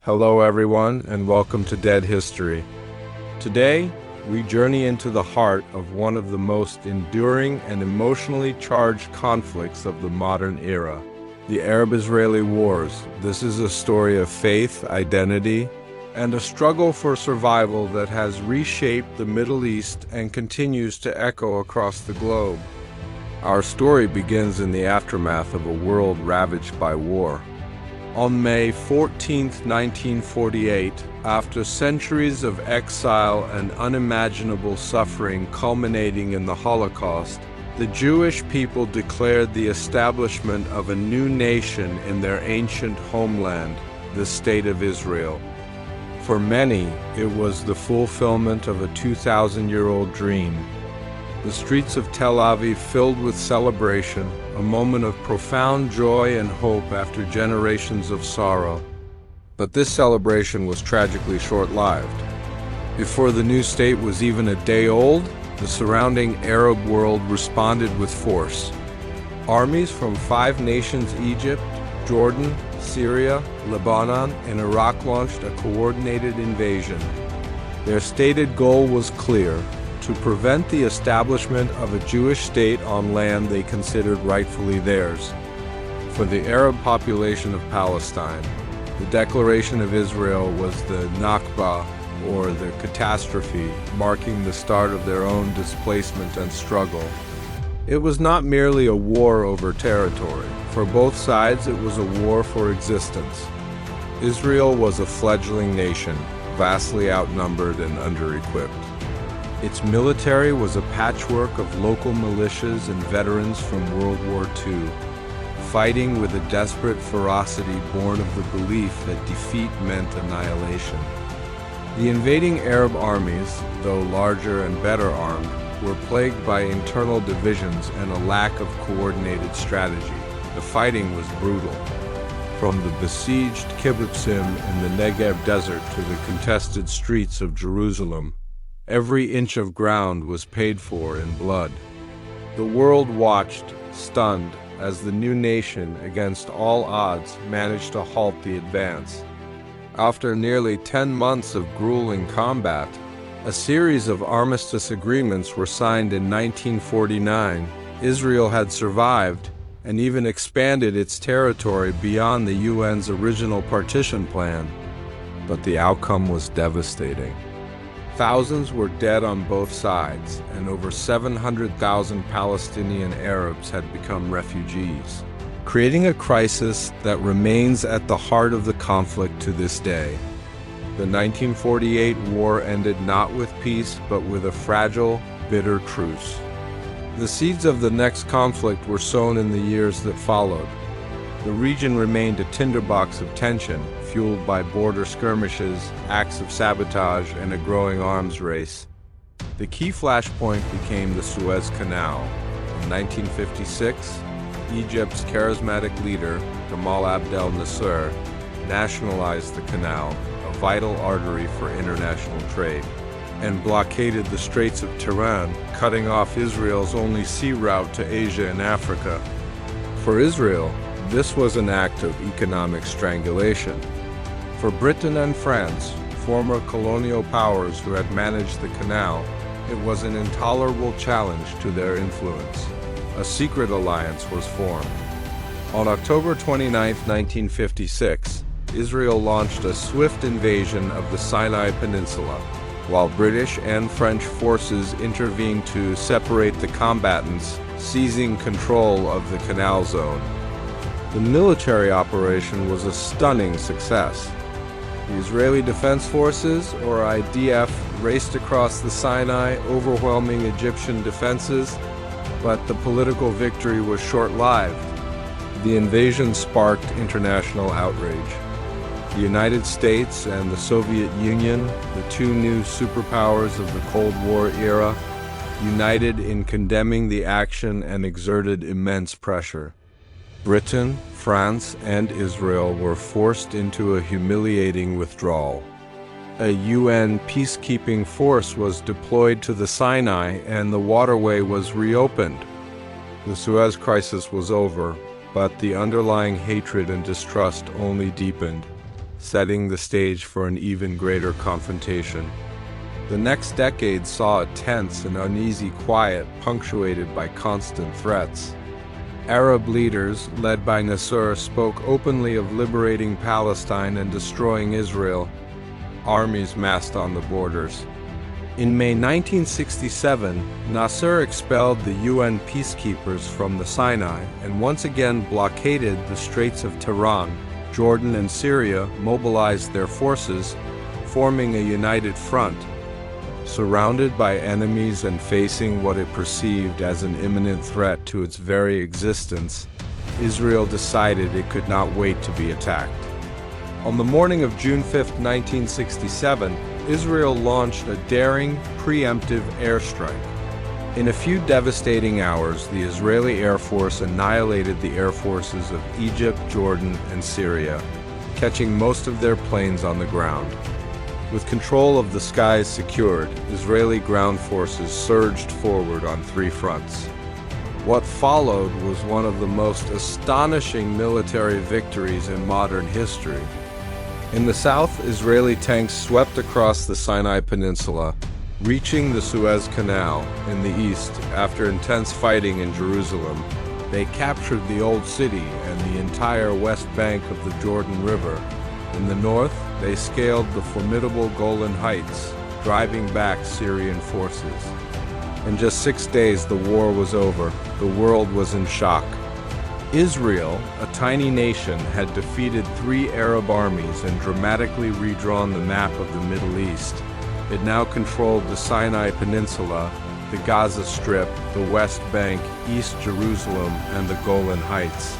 Hello everyone, and welcome to Dead History. Today, we journey into the heart of one of the most enduring and emotionally charged conflicts of the modern era, the Arab-Israeli Wars. This is a story of faith, identity, and a struggle for survival that has reshaped the Middle East and continues to echo across the globe. Our story begins in the aftermath of a world ravaged by war. On May 14, 1948, after centuries of exile and unimaginable suffering culminating in the Holocaust, the Jewish people declared the establishment of a new nation in their ancient homeland, the State of Israel. For many, it was the fulfillment of a 2,000-year-old dream. The streets of Tel Aviv filled with celebration, a moment of profound joy and hope after generations of sorrow. But this celebration was tragically short-lived. Before the new state was even a day old, the surrounding Arab world responded with force. Armies from 5 nations, Egypt, Jordan, Syria, Lebanon, and Iraq launched a coordinated invasion. Their stated goal was clear: to prevent the establishment of a Jewish state on land they considered rightfully theirs. For the Arab population of Palestine, the declaration of Israel was the Nakba, or the catastrophe, marking the start of their own displacement and struggle. It was not merely a war over territory. For both sides, it was a war for existence. Israel was a fledgling nation, vastly outnumbered and under-equipped. Its military was a patchwork of local militias and veterans from World War II, fighting with a desperate ferocity born of the belief that defeat meant annihilation. The invading Arab armies, though larger and better armed, were plagued by internal divisions and a lack of coordinated strategy. The fighting was brutal. From the besieged kibbutzim in the Negev desert to the contested streets of Jerusalem, every inch of ground was paid for in blood. The world watched, stunned, as the new nation, against all odds, managed to halt the advance. After nearly 10 months of grueling combat, a series of armistice agreements were signed in 1949. Israel had survived and even expanded its territory beyond the UN's original partition plan. But the outcome was devastating. Thousands were dead on both sides, and over 700,000 Palestinian Arabs had become refugees, creating a crisis that remains at the heart of the conflict to this day. The 1948 war ended not with peace, but with a fragile, bitter truce. The seeds of the next conflict were sown in the years that followed. The region remained a tinderbox of tension, fueled by border skirmishes, acts of sabotage, and a growing arms race. The key flashpoint became the Suez Canal. In 1956, Egypt's charismatic leader, Gamal Abdel Nasser, nationalized the canal, a vital artery for international trade, and blockaded the Straits of Tiran, cutting off Israel's only sea route to Asia and Africa. For Israel, this was an act of economic strangulation. For Britain and France, former colonial powers who had managed the canal, it was an intolerable challenge to their influence. A secret alliance was formed. On October 29, 1956, Israel launched a swift invasion of the Sinai Peninsula, while British and French forces intervened to separate the combatants, seizing control of the canal zone. The military operation was a stunning success. The Israeli Defense Forces, or IDF, raced across the Sinai, overwhelming Egyptian defenses, but the political victory was short-lived. The invasion sparked international outrage. The United States and the Soviet Union, the two new superpowers of the Cold War era, united in condemning the action and exerted immense pressure. Britain, France, and Israel were forced into a humiliating withdrawal. A UN peacekeeping force was deployed to the Sinai and the waterway was reopened. The Suez crisis was over, but the underlying hatred and distrust only deepened. setting the stage for an even greater confrontation. The next decade saw a tense and uneasy quiet punctuated by constant threats. Arab leaders, led by Nasser, spoke openly of liberating Palestine and destroying Israel. Armies massed on the borders. In May 1967, Nasser expelled the UN peacekeepers from the Sinai and once again blockaded the Straits of Tiran. Jordan and Syria mobilized their forces, forming a united front. Surrounded by enemies and facing what it perceived as an imminent threat to its very existence, Israel decided it could not wait to be attacked. On the morning of June 5, 1967, Israel launched a daring, preemptive airstrike. In a few devastating hours, the Israeli Air Force annihilated the air forces of Egypt, Jordan, and Syria, catching most of their planes on the ground. With control of the skies secured, Israeli ground forces surged forward on three fronts. What followed was one of the most astonishing military victories in modern history. In the south, Israeli tanks swept across the Sinai Peninsula, reaching the Suez Canal. In the east, after intense fighting in Jerusalem, they captured the Old City and the entire west bank of the Jordan River. In the north, they scaled the formidable Golan Heights, driving back Syrian forces. In just 6 days, the war was over. The world was in shock. Israel, a tiny nation, had defeated 3 Arab armies and dramatically redrawn the map of the Middle East. It now controlled the Sinai Peninsula, the Gaza Strip, the West Bank, East Jerusalem, and the Golan Heights.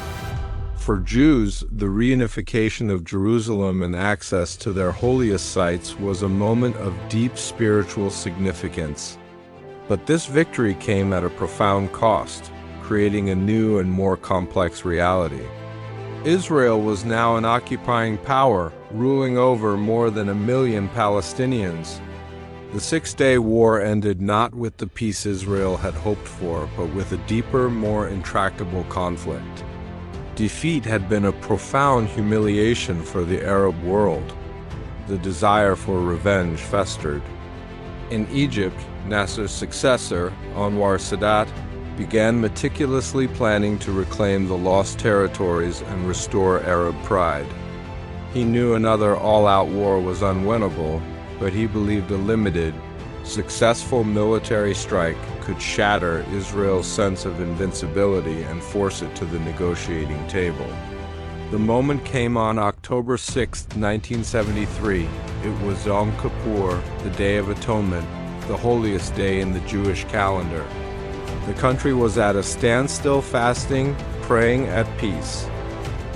For Jews, the reunification of Jerusalem and access to their holiest sites was a moment of deep spiritual significance. But this victory came at a profound cost, creating a new and more complex reality. Israel was now an occupying power, ruling over more than 1 million Palestinians. The Six-Day War ended not with the peace Israel had hoped for, but with a deeper, more intractable conflict. Defeat had been a profound humiliation for the Arab world. The desire for revenge festered. In Egypt, Nasser's successor, Anwar Sadat, began meticulously planning to reclaim the lost territories and restore Arab pride. He knew another all-out war was unwinnable, but he believed a limited, successful military strike could shatter Israel's sense of invincibility and force it to the negotiating table. The moment came on October 6, 1973. It was Yom Kippur, the Day of Atonement, the holiest day in the Jewish calendar. The country was at a standstill, fasting, praying at peace.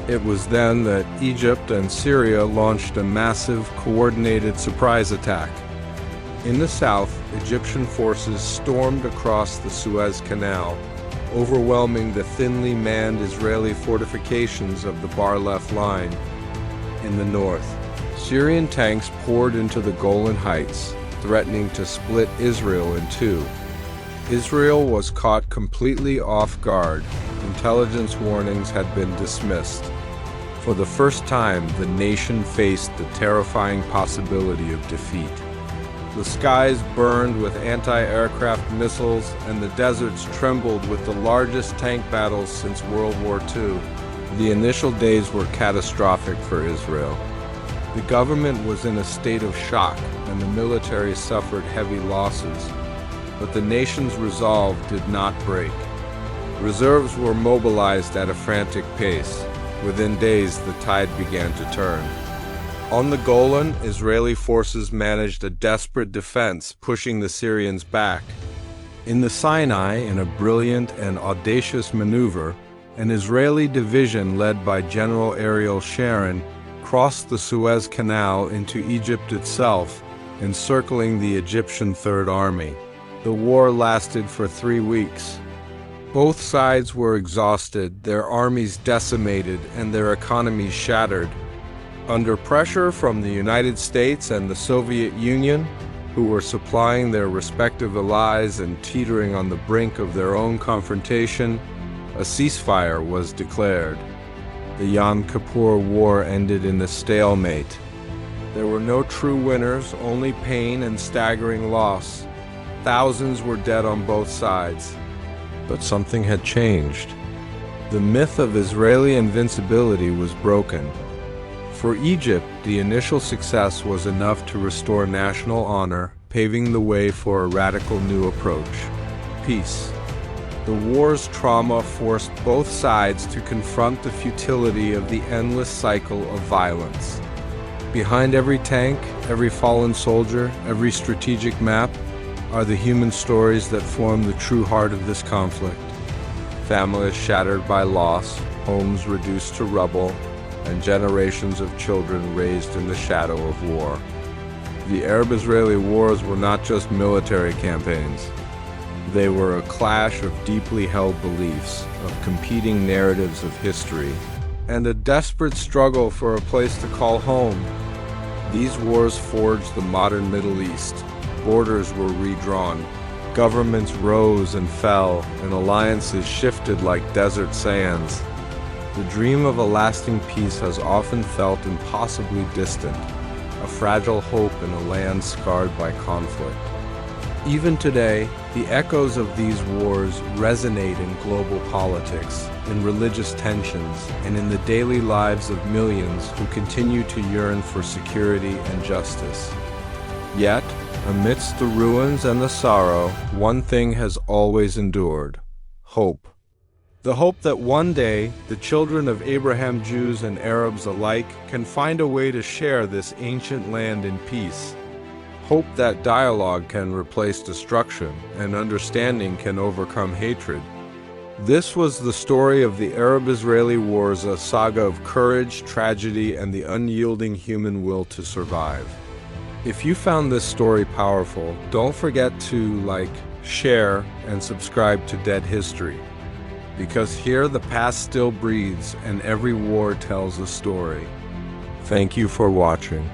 It was then that Egypt and Syria launched a massive, coordinated surprise attack. In the south, Egyptian forces stormed across the Suez Canal, overwhelming the thinly manned Israeli fortifications of the Bar-Lev line. In the north, Syrian tanks poured into the Golan Heights, threatening to split Israel in two. Israel was caught completely off guard. Intelligence warnings had been dismissed. For the first time, the nation faced the terrifying possibility of defeat. The skies burned with anti-aircraft missiles, and the deserts trembled with the largest tank battles since World War II. The initial days were catastrophic for Israel. The government was in a state of shock, and the military suffered heavy losses. But the nation's resolve did not break. Reserves were mobilized at a frantic pace. Within days, the tide began to turn. On the Golan, Israeli forces managed a desperate defense, pushing the Syrians back. In the Sinai, in a brilliant and audacious maneuver, an Israeli division led by General Ariel Sharon crossed the Suez Canal into Egypt itself, encircling the Egyptian Third Army. The war lasted for 3 weeks. Both sides were exhausted, their armies decimated, and their economies shattered. Under pressure from the United States and the Soviet Union, who were supplying their respective allies and teetering on the brink of their own confrontation, a ceasefire was declared. The Yom Kippur War ended in a stalemate. There were no true winners, only pain and staggering loss. Thousands were dead on both sides. But something had changed. The myth of Israeli invincibility was broken. For Egypt, the initial success was enough to restore national honor, paving the way for a radical new approach: peace. The war's trauma forced both sides to confront the futility of the endless cycle of violence. Behind every tank, every fallen soldier, every strategic map, are the human stories that form the true heart of this conflict. Families shattered by loss, homes reduced to rubble, and generations of children raised in the shadow of war. The Arab-Israeli wars were not just military campaigns. They were a clash of deeply held beliefs, of competing narratives of history, and a desperate struggle for a place to call home. These wars forged the modern Middle East. Borders were redrawn, governments rose and fell, and alliances shifted like desert sands. The dream of a lasting peace has often felt impossibly distant, a fragile hope in a land scarred by conflict. Even today, the echoes of these wars resonate in global politics, in religious tensions, and in the daily lives of millions who continue to yearn for security and justice. Yet, amidst the ruins and the sorrow, one thing has always endured: hope. The hope that one day, the children of Abraham, Jews and Arabs alike, can find a way to share this ancient land in peace. Hope that dialogue can replace destruction and understanding can overcome hatred. This was the story of the Arab-Israeli wars, a saga of courage, tragedy, and the unyielding human will to survive. If you found this story powerful, don't forget to like, share, and subscribe to Dead History. Because here the past still breathes and every war tells a story. Thank you for watching.